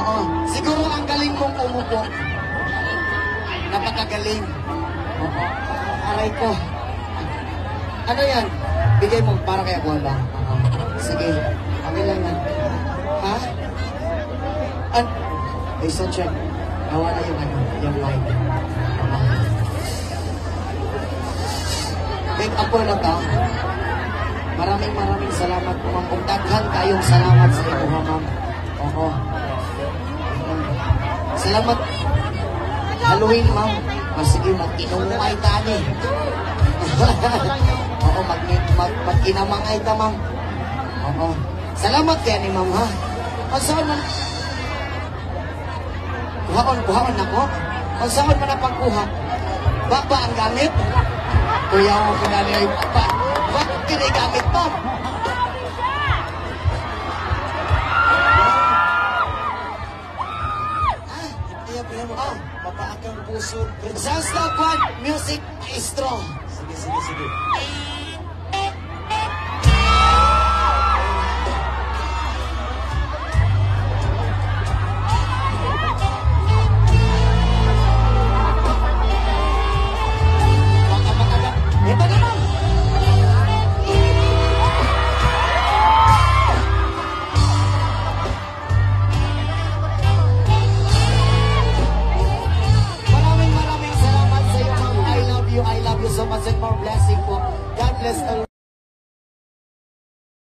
Oo. Siguro ang galing mong umupo. Napakagaling. Oo. Aray ko. Ano yan? Bigay mo para kay ako lang. Sige. Okay lang yan. Ha? Eh, so check. Nawala yung ano, yung light. Make up na ka. Maraming salamat po, ma'am. Kung daghan kayong salamat sa iyo, ma'am. Oo. Salamat. Halloween, ma'am. Sige, mag-inumay tani. Oo, mag-inamangay ta, ma'am. Oo. Salamat kaya ni ma'am, ha? Saan man? Kuhaon ako? Saan man na pagkuha? Baba ang gamit? Kuya mo ko na niya yung papa. Bakit kinigamit mo? Papaakang puso. Sounds like one music maestro. Sige.